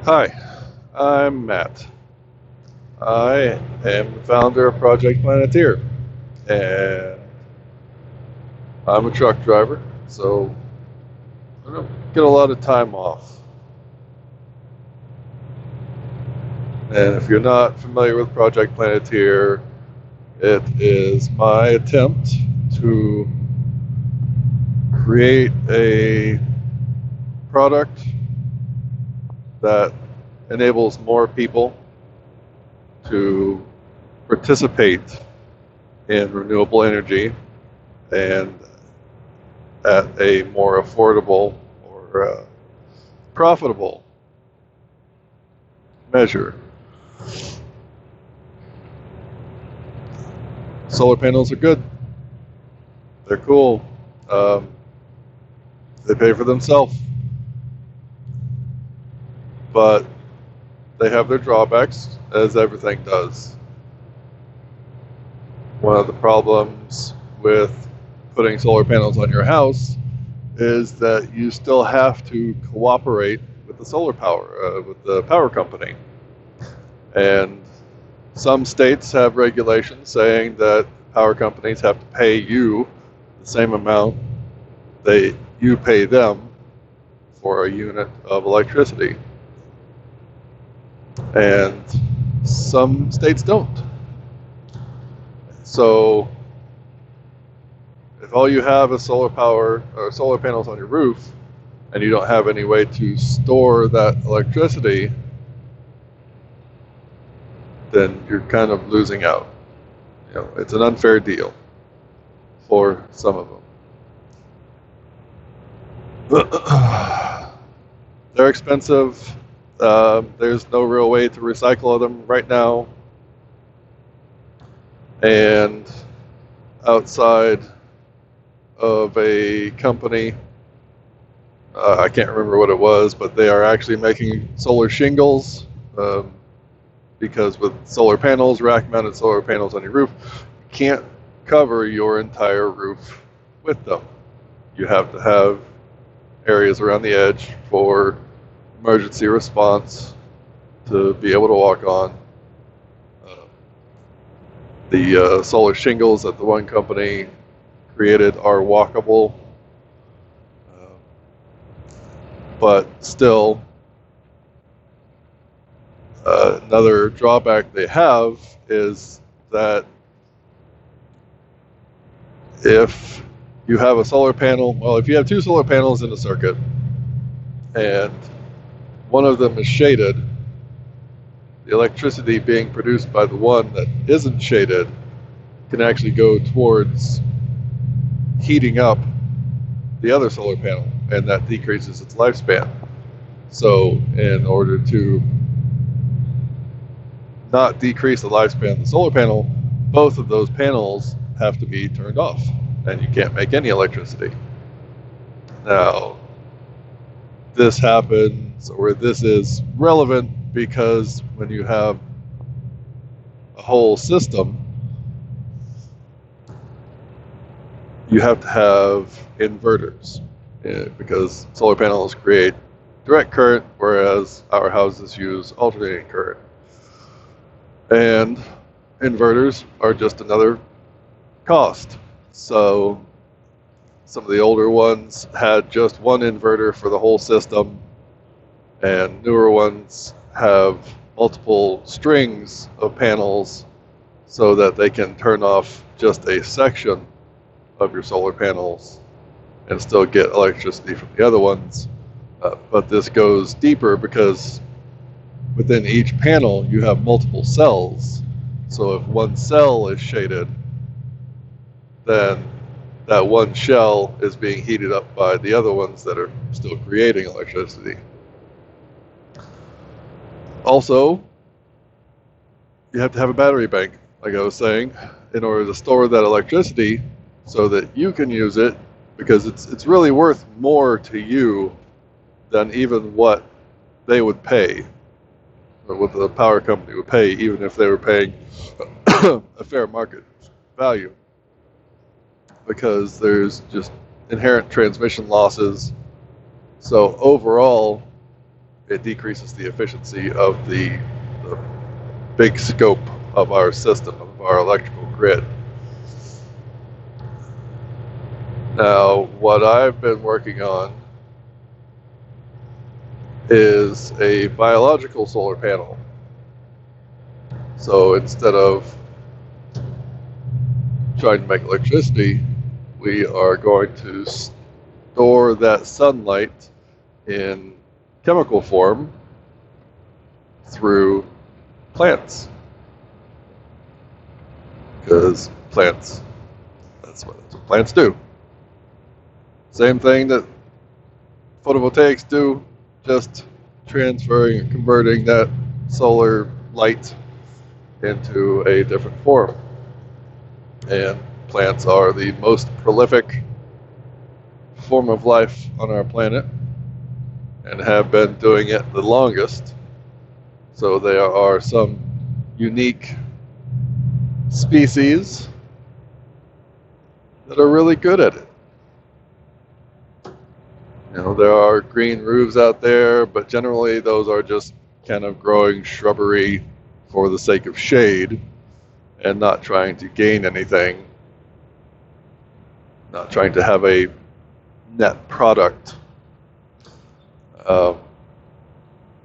Hi, I'm Matt. I am the founder of Project Planeteer, and I'm a truck driver, so I don't get a lot of time off. And if you're not familiar with Project Planeteer, it is my attempt to create a product that enables more people to participate in renewable energy and at a more affordable or profitable measure. Solar panels are good. They're cool. Um, they pay for themselves, but they have their drawbacks, as everything does. One of the problems with putting solar panels on your house is that you still have to cooperate with the solar power, with the power company. And some states have regulations saying that power companies have to pay you the same amount you pay them for a unit of electricity. And some states don't. So if all you have is solar power or solar panels on your roof and you don't have any way to store that electricity, then you're kind of losing out. It's an unfair deal for some of them. They're expensive. There's no real way to recycle them right now. And outside of a company, I can't remember what it was, but they are actually making solar shingles, because with solar panels, rack-mounted solar panels on your roof, you can't cover your entire roof with them. You have to have areas around the edge for emergency response to be able to walk on. The solar shingles that the one company created are walkable, but still, another drawback they have is that if you have a solar panel, well, if you have two solar panels in a circuit and one of them is shaded, the electricity being produced by the one that isn't shaded can actually go towards heating up the other solar panel, and that decreases its lifespan. So in order to not decrease the lifespan of the solar panel, both of those panels have to be turned off, and you can't make any electricity. Now, this happens, or this is relevant, because when you have a whole system, you have to have inverters, because solar panels create direct current, whereas our houses use alternating current. And inverters are just another cost. So some of the older ones had just one inverter for the whole system, and newer ones have multiple strings of panels so that they can turn off just a section of your solar panels and still get electricity from the other ones. But this goes deeper because within each panel you have multiple cells. So if one cell is shaded, then that one shell is being heated up by the other ones that are still creating electricity. Also, you have to have a battery bank, like I was saying, in order to store that electricity so that you can use it, because it's really worth more to you than even what they would pay, or what the power company would pay, even if they were paying a fair market value, because there's just inherent transmission losses. So overall, it decreases the efficiency of the big scope of our system, of our electrical grid. Now, what I've been working on is a biological solar panel. So instead of trying to make electricity, we are going to store that sunlight in chemical form through plants. Because plants, that's what plants do. Same thing that photovoltaics do, just transferring and converting that solar light into a different form. And plants are the most prolific form of life on our planet and have been doing it the longest. So there are some unique species that are really good at it. You know, there are green roofs out there, but generally those are just kind of growing shrubbery for the sake of shade and not trying to gain anything, not trying to have a net product.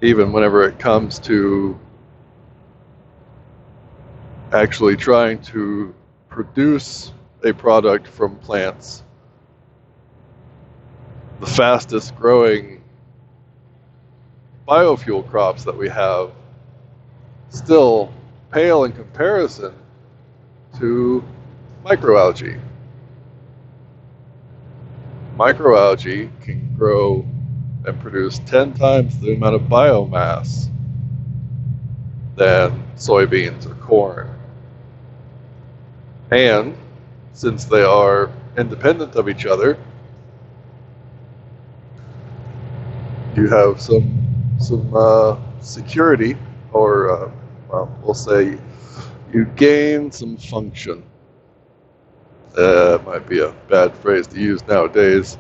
Even whenever it comes to actually trying to produce a product from plants, the fastest growing biofuel crops that we have still pale in comparison to microalgae. Microalgae can grow and produce 10 times the amount of biomass than soybeans or corn. And since they are independent of each other, you have some security, or well, we'll say you gain some function. Might be a bad phrase to use nowadays,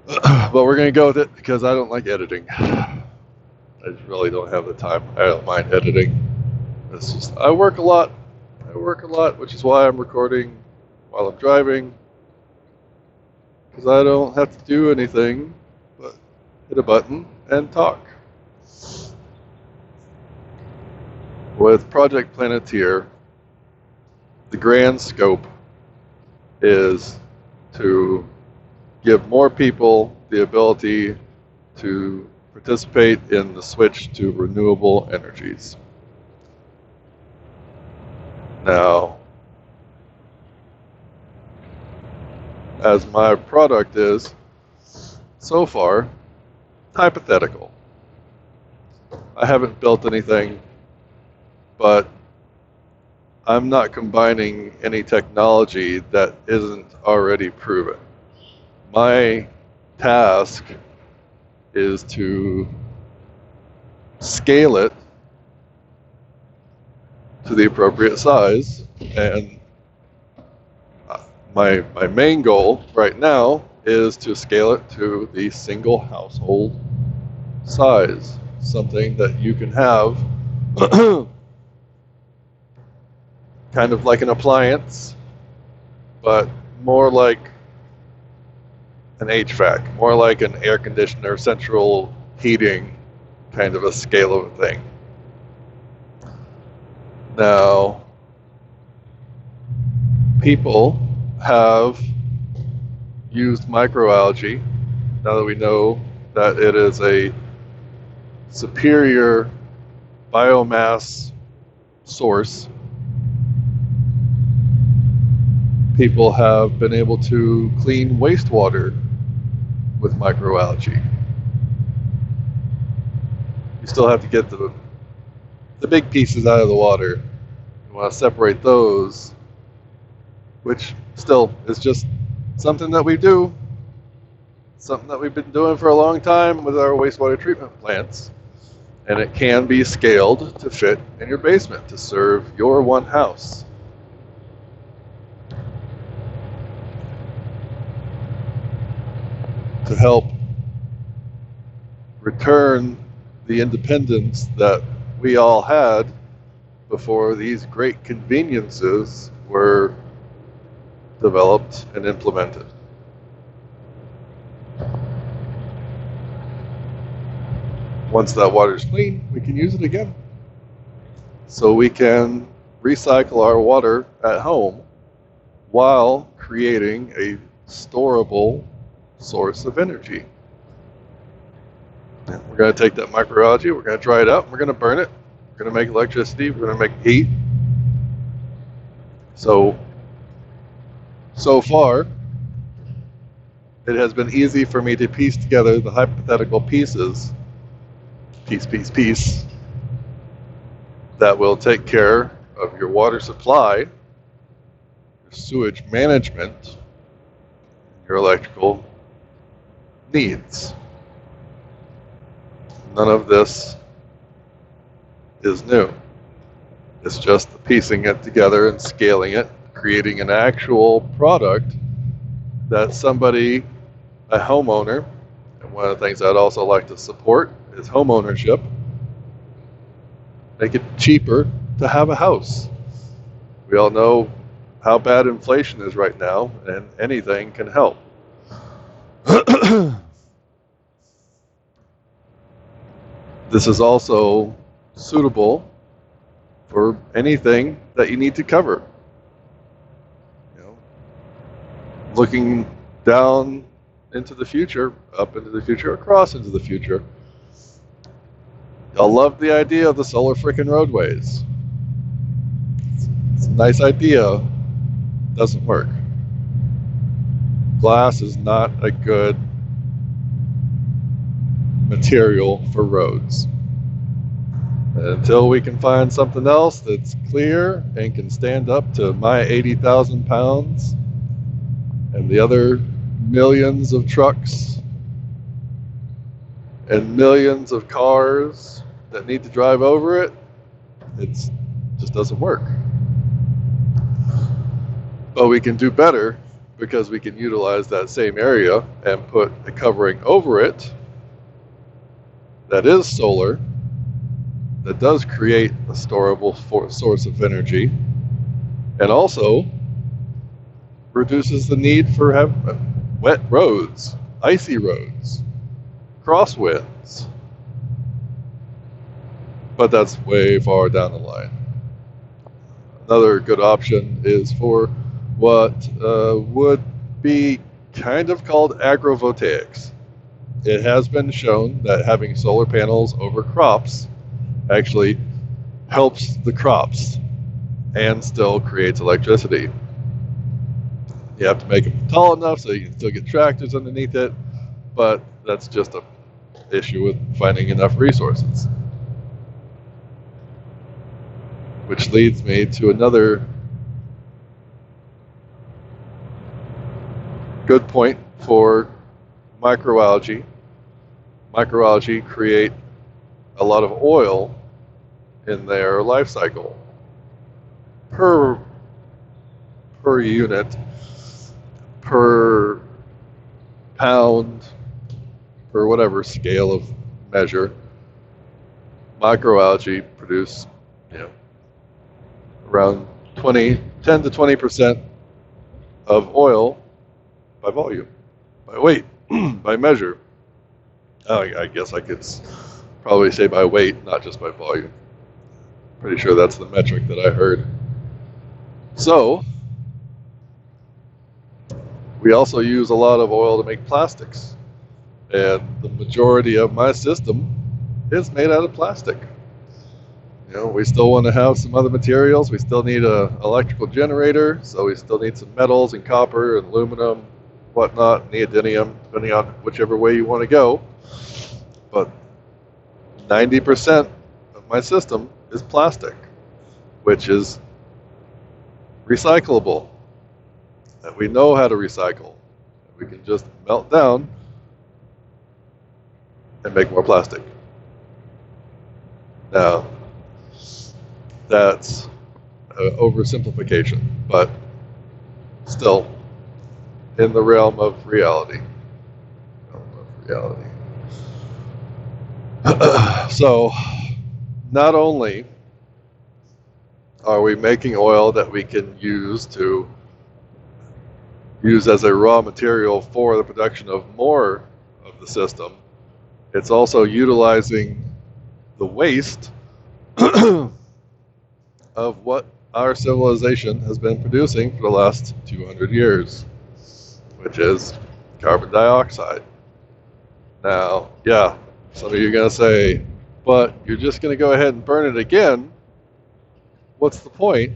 but we're going to go with it because I don't like editing. I just really don't have the time. I don't mind editing. It's just I work a lot, which is why I'm recording while I'm driving, because I don't have to do anything but hit a button and talk. With Project Planeteer, the grand scope is to give more people the ability to participate in the switch to renewable energies. Now, as my product is, so far, hypothetical. I haven't built anything, but I'm not combining any technology that isn't already proven. My task is to scale it to the appropriate size, and my main goal right now is to scale it to the single household size, something that you can have kind of like an appliance, but more like an HVAC, more like an air conditioner, central heating kind of a scale of a thing. Now, people have used microalgae, now that we know that it is a superior biomass source. People have been able to clean wastewater with microalgae. You still have to get the big pieces out of the water. You want to separate those, which still is just something that we do, something that we've been doing for a long time with our wastewater treatment plants. And it can be scaled to fit in your basement to serve your one house. To help return the independence that we all had before these great conveniences were developed and implemented. Once that water is clean, we can use it again. So we can recycle our water at home while creating a storable source of energy. And we're going to take that microalgae, we're going to dry it out, we're going to burn it, we're going to make electricity, we're going to make heat. So far, it has been easy for me to piece together the hypothetical pieces, piece, that will take care of your water supply, your sewage management, your electrical needs. None of this is new. It's just piecing it together and scaling it, creating an actual product that somebody, a homeowner, and one of the things I'd also like to support is home ownership. Make it cheaper to have a house. We all know how bad inflation is right now, and anything can help. This is also suitable for anything that you need to cover. Looking down into the future, up into the future, across into the future. I love the idea of the solar frickin' roadways. It's a nice idea. Doesn't work. Glass is not a good material for roads. And until we can find something else that's clear and can stand up to my 80,000 pounds and the other millions of trucks and millions of cars that need to drive over it, it just doesn't work. But we can do better because we can utilize that same area and put a covering over it that is solar, that does create a storable source of energy, and also reduces the need for wet roads, icy roads, crosswinds. But that's way far down the line. Another good option is for what would be kind of called agrovoltaics. It has been shown that having solar panels over crops actually helps the crops and still creates electricity. You have to make them tall enough so you can still get tractors underneath it, but that's just an issue with finding enough resources. Which leads me to another good point for microalgae. Microalgae create a lot of oil in their life cycle per unit, per pound, per whatever scale of measure. Microalgae produce, around 10 to 20% of oil by volume, by weight, by measure. I guess I could probably say by weight, not just by volume. Pretty sure that's the metric that I heard. So, we also use a lot of oil to make plastics. And the majority of my system is made out of plastic. We still want to have some other materials. We still need an electrical generator, so we still need some metals and copper and aluminum, whatnot, neodymium, depending on whichever way you want to go. But 90% of my system is plastic, which is recyclable. That we know how to recycle. We can just melt down and make more plastic. Now, that's an oversimplification, but still in the realm of reality. So, not only are we making oil that we can use as a raw material for the production of more of the system, it's also utilizing the waste of what our civilization has been producing for the last 200 years, which is carbon dioxide. Now, yeah, some of you are going to say, but you're just going to go ahead and burn it again. What's the point?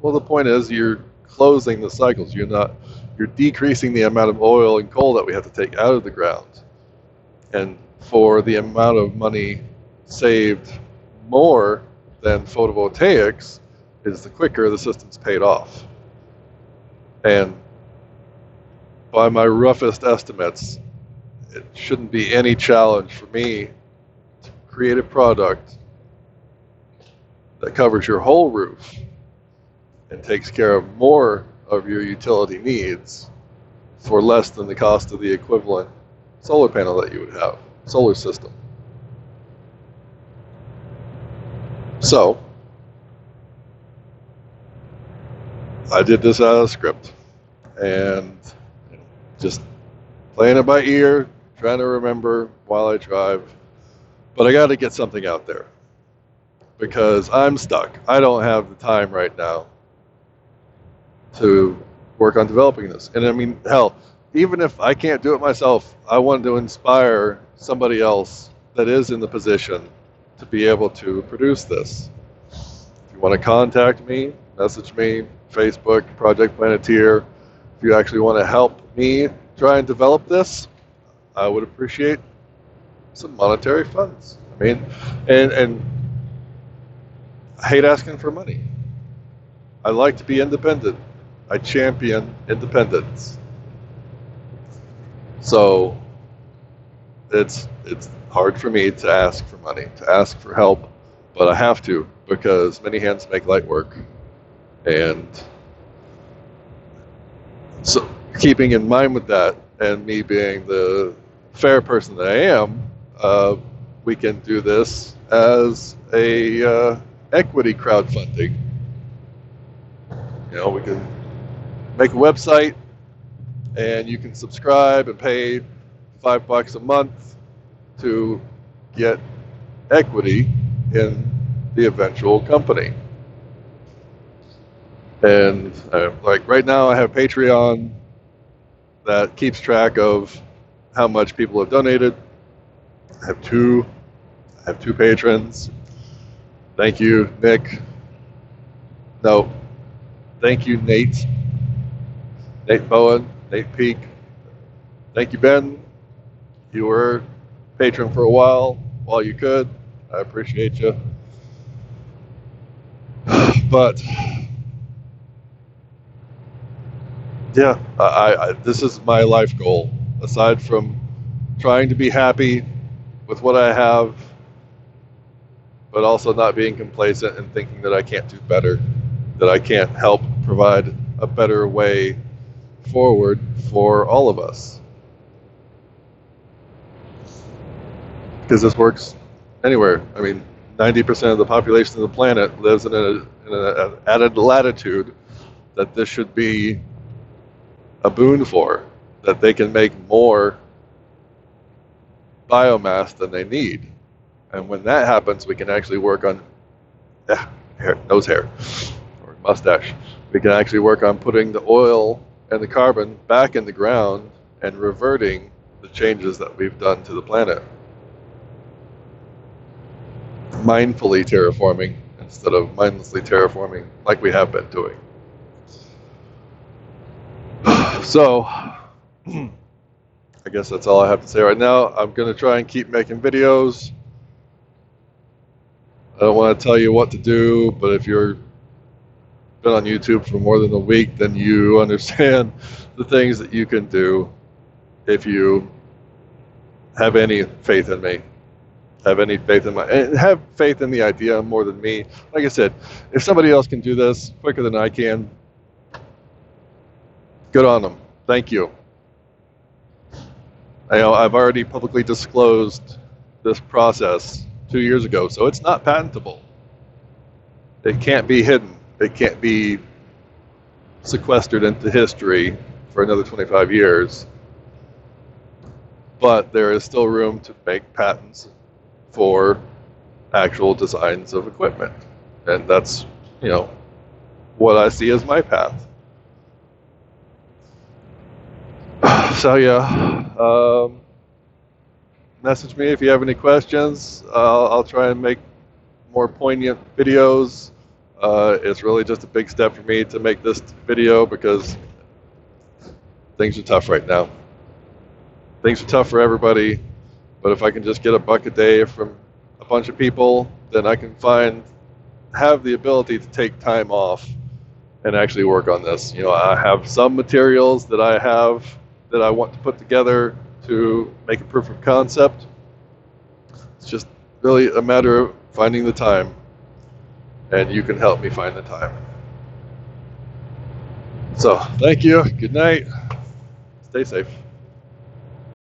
Well, the point is you're closing the cycles. You're decreasing the amount of oil and coal that we have to take out of the ground. And for the amount of money saved more than photovoltaics is the quicker the system's paid off. And by my roughest estimates, it shouldn't be any challenge for me to create a product that covers your whole roof and takes care of more of your utility needs for less than the cost of the equivalent solar panel that you would have, solar system. So, I did this out of script and just playing it by ear, trying to remember while I drive. But I got to get something out there because I'm stuck. I don't have the time right now to work on developing this. And I mean, hell, even if I can't do it myself, I want to inspire somebody else that is in the position to be able to produce this. If you want to contact me, message me, Facebook, Project Planeteer. If you actually want to help me try and develop this, I would appreciate some monetary funds. I mean, and I hate asking for money. I like to be independent. I champion independence. So it's hard for me to ask for money, to ask for help, but I have to because many hands make light work. And so keeping in mind with that and me being the fair person that I am, we can do this as a equity crowdfunding. You know, we can make a website and you can subscribe and pay $5 a month to get equity in the eventual company. And like right now I have Patreon that keeps track of how much people have donated. I have two patrons. Thank you, Nick. No, thank you, Nate. Nate Bowen, Nate Peak. Thank you, Ben. You were patron for a while you could. I appreciate you. But yeah, this is my life goal. Aside from trying to be happy with what I have, but also not being complacent and thinking that I can't do better, that I can't help provide a better way forward for all of us. Because this works anywhere. I mean, 90% of the population of the planet lives in an added latitude that this should be a boon for, that they can make more biomass than they need. And when that happens, we can actually work on nose hair or mustache. We can actually work on putting the oil and the carbon back in the ground and reverting the changes that we've done to the planet. Mindfully terraforming instead of mindlessly terraforming like we have been doing. So, I guess that's all I have to say right now. I'm going to try and keep making videos. I don't want to tell you what to do, but if you've been on YouTube for more than a week, then you understand the things that you can do if you have any faith in me. Have any faith in and have faith in the idea more than me. Like I said, if somebody else can do this quicker than I can, good on them. Thank you. I've already publicly disclosed this process 2 years ago, so it's not patentable. It can't be hidden. It can't be sequestered into history for another 25 years. But there is still room to make patents for actual designs of equipment. And that's, what I see as my path. So yeah, message me if you have any questions. I'll try and make more poignant videos. It's really just a big step for me to make this video because things are tough right now. Things are tough for everybody, but if I can just get $1 a day from a bunch of people, then I can have the ability to take time off and actually work on this. I have some materials that I want to put together to make a proof of concept. It's just really a matter of finding the time, and you can help me find the time. So, thank you. Good night. Stay safe.